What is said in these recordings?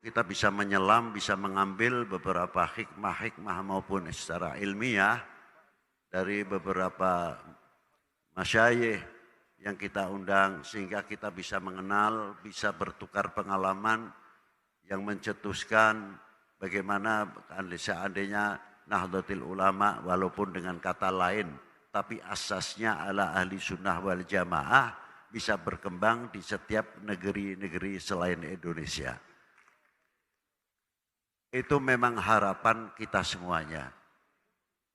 kita bisa menyelam, bisa mengambil beberapa hikmah-hikmah maupun secara ilmiah dari beberapa masyayikh yang kita undang sehingga kita bisa mengenal, bisa bertukar pengalaman yang mencetuskan bagaimana seandainya Nahdlatul Ulama walaupun dengan kata lain tapi asasnya ala ahli sunnah wal jamaah bisa berkembang di setiap negeri-negeri selain Indonesia. Itu memang harapan kita semuanya.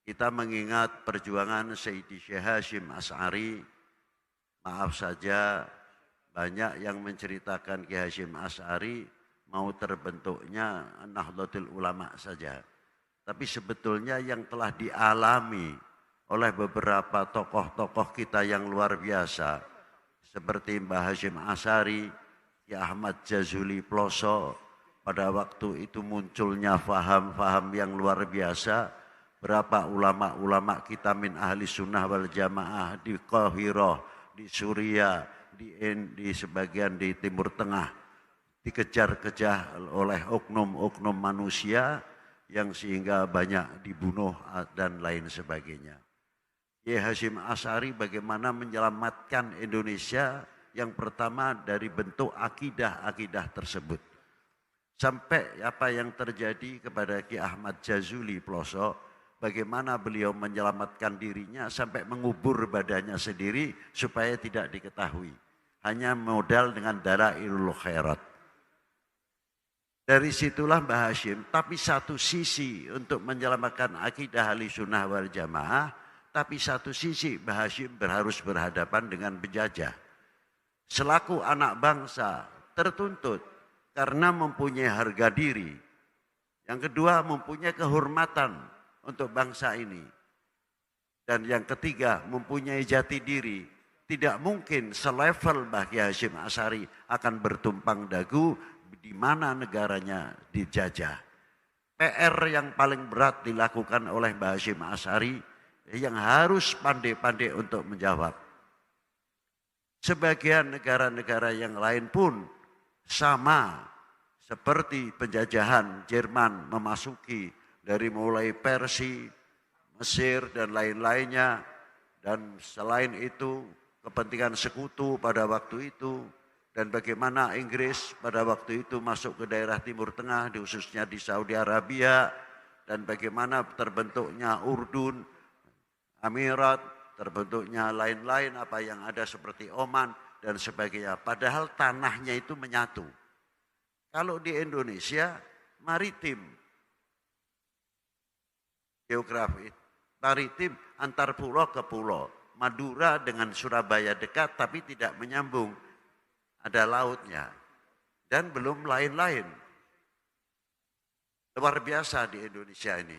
Kita mengingat perjuangan Sayyidi Syekh Hasyim Asy'ari. Maaf saja banyak yang menceritakan Ki Hasyim Asy'ari mau terbentuknya Nahdlatul Ulama saja. Tapi sebetulnya yang telah dialami oleh beberapa tokoh-tokoh kita yang luar biasa seperti Mbah Hasyim Asy'ari, Ki Ahmad Jazuli Ploso, pada waktu itu munculnya faham-faham yang luar biasa. Berapa ulama-ulama kita min ahli sunnah wal jamaah di Qahirah, di Suriah, di sebagian di Timur Tengah dikejar-kejar oleh oknum-oknum manusia yang sehingga banyak dibunuh dan lain sebagainya. Kiai Hasyim Asy'ari bagaimana menyelamatkan Indonesia yang pertama dari bentuk akidah-akidah tersebut. Sampai apa yang terjadi kepada Ki Ahmad Jazuli Ploso, bagaimana beliau menyelamatkan dirinya sampai mengubur badannya sendiri supaya tidak diketahui. Hanya modal dengan dalailul khairat. Dari situlah Mbah Hasyim, tapi satu sisi untuk menyelamatkan akidah ahli sunnah wal jamaah, tapi satu sisi Mbah Hasyim harus berhadapan dengan penjajah. Selaku anak bangsa tertuntut karena mempunyai harga diri. Yang kedua mempunyai kehormatan untuk bangsa ini. Dan yang ketiga mempunyai jati diri. Tidak mungkin selevel Mbah Kiai Hasyim Asy'ari akan bertumpang dagu di mana negaranya dijajah. PR yang paling berat dilakukan oleh Mbah Hasyim Asy'ari yang harus pandai-pandai untuk menjawab. Sebagian negara-negara yang lain pun sama seperti penjajahan Jerman memasuki dari mulai Persia, Mesir dan lain-lainnya, dan selain itu kepentingan sekutu pada waktu itu, dan bagaimana Inggris pada waktu itu masuk ke daerah Timur Tengah, khususnya di Saudi Arabia, dan bagaimana terbentuknya Urdun, Emirat, terbentuknya lain-lain apa yang ada seperti Oman dan sebagainya. Padahal tanahnya itu menyatu. Kalau di Indonesia maritim, geografi, maritim antar pulau ke pulau. Madura dengan Surabaya dekat tapi tidak menyambung. Ada lautnya. Dan belum lain-lain. Luar biasa di Indonesia ini.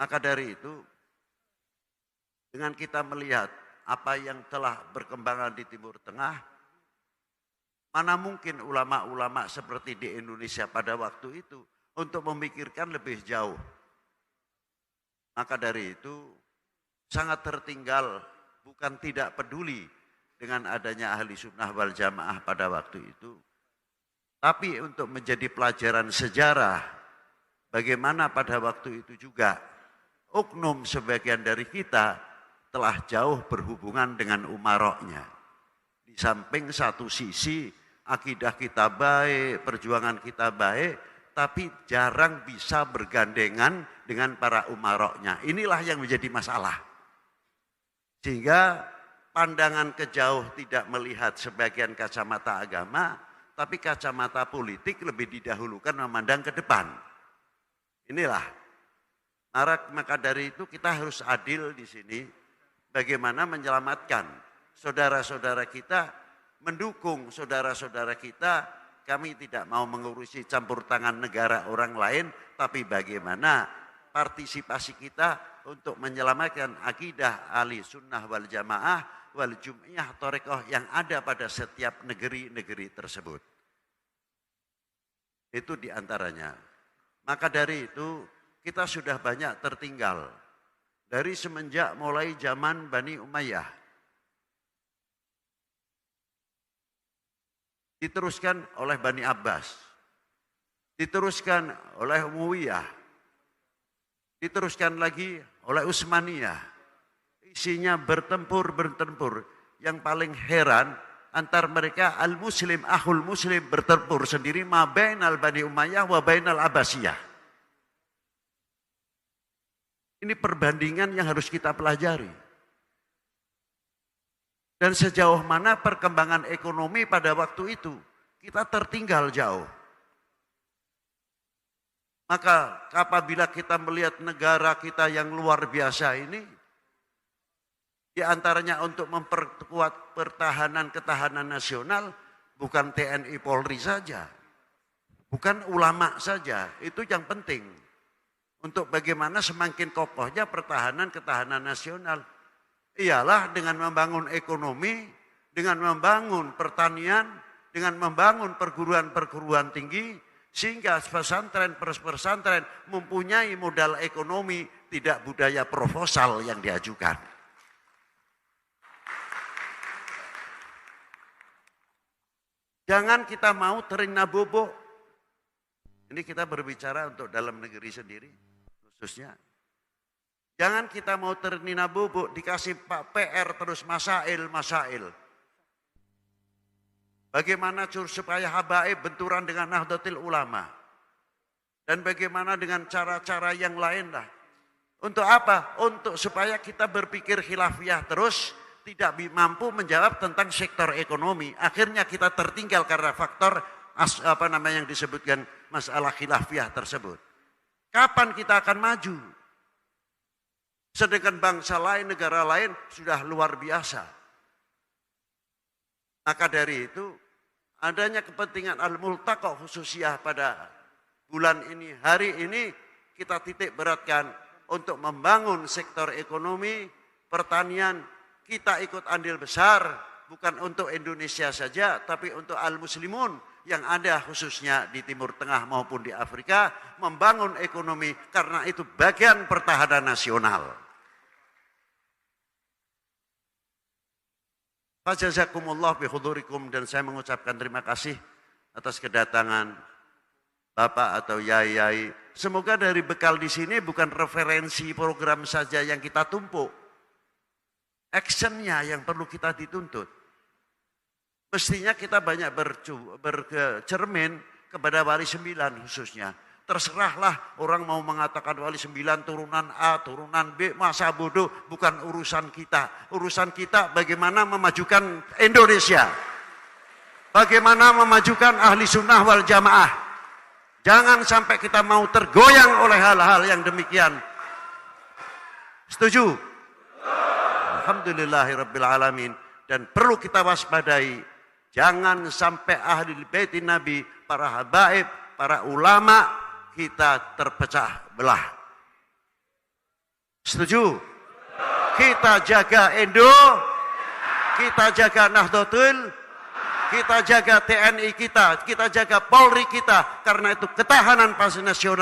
Maka dari itu, dengan kita melihat apa yang telah berkembangan di Timur Tengah, mana mungkin ulama-ulama seperti di Indonesia pada waktu itu untuk memikirkan lebih jauh. Maka dari itu sangat tertinggal, bukan tidak peduli dengan adanya ahli sunnah wal jamaah pada waktu itu. Tapi untuk menjadi pelajaran sejarah, bagaimana pada waktu itu juga oknum sebagian dari kita telah jauh berhubungan dengan umaroknya. Di samping satu sisi akidah kita baik, perjuangan kita baik, tapi jarang bisa bergandengan dengan para umaroknya. Inilah yang menjadi masalah. Sehingga pandangan ke jauh tidak melihat sebagian kacamata agama, tapi kacamata politik lebih didahulukan memandang ke depan. Inilah. Maka dari itu kita harus adil di sini. Bagaimana menyelamatkan saudara-saudara kita, mendukung saudara-saudara kita. Kami tidak mau mengurusi campur tangan negara orang lain, tapi bagaimana partisipasi kita untuk menyelamatkan akidah ahli sunnah wal jamaah wal jum'iyah thariqah yang ada pada setiap negeri-negeri tersebut. Itu diantaranya. Maka dari itu kita sudah banyak tertinggal. Dari semenjak mulai zaman Bani Umayyah. Diteruskan oleh Bani Abbas. diteruskan oleh Umayyah, diteruskan lagi oleh Utsmaniyah. Isinya bertempur. Yang paling heran, antar mereka al-muslim, akhul muslim bertempur sendiri ma bainal Bani Umayyah wa bainal Abbasiyah. Ini perbandingan yang harus kita pelajari. Dan sejauh mana perkembangan ekonomi pada waktu itu, kita tertinggal jauh. Maka apabila kita melihat negara kita yang luar biasa ini, di antaranya untuk memperkuat ketahanan nasional, bukan TNI Polri saja, bukan ulama saja, itu yang penting. Untuk bagaimana semakin kokohnya ketahanan nasional, ialah dengan membangun ekonomi, dengan membangun pertanian, dengan membangun perguruan tinggi, sehingga pesantren mempunyai modal ekonomi, tidak budaya proposal yang diajukan. Jangan kita mau terina bobo. Ini kita berbicara untuk dalam negeri sendiri, khususnya. Jangan kita mau terina bobo, dikasih Pak PR terus masail. Bagaimana supaya habaib benturan dengan Nahdlatul Ulama. Dan bagaimana dengan cara-cara yang lain lah. Untuk apa? Untuk supaya kita berpikir khilafiyah terus, tidak mampu menjawab tentang sektor ekonomi. Akhirnya kita tertinggal karena faktor yang disebutkan masalah khilafiyah tersebut. Kapan kita akan maju? Sedangkan bangsa lain, negara lain sudah luar biasa. Maka dari itu, adanya kepentingan al-multaqa khususiyah pada bulan ini, hari ini, kita titik beratkan untuk membangun sektor ekonomi, pertanian. Kita ikut andil besar, bukan untuk Indonesia saja, tapi untuk al-muslimun yang ada khususnya di Timur Tengah maupun di Afrika, membangun ekonomi karena itu bagian pertahanan nasional. Fajazakumullah bihudurikum, dan saya mengucapkan terima kasih atas kedatangan Bapak atau Yai. Semoga dari bekal di sini bukan referensi program saja yang kita tumpuk. Actionnya yang perlu kita dituntut. Mestinya kita banyak bercermin kepada Wali 9 khususnya. Terserahlah orang mau mengatakan Wali 9 turunan A, turunan B, masa bodoh, bukan urusan kita. Urusan kita bagaimana memajukan Indonesia. Bagaimana memajukan ahli sunnah wal jamaah. Jangan sampai kita mau tergoyang oleh hal-hal yang demikian. Setuju? Alhamdulillahirabbil alamin. Dan perlu kita waspadai, jangan sampai ahli baitin Nabi, para habaib, para ulama kita terpecah belah. Setuju? Kita jaga Indo, kita jaga Nahdlatul, kita jaga TNI kita jaga Polri kita, karena itu ketahanan nasional.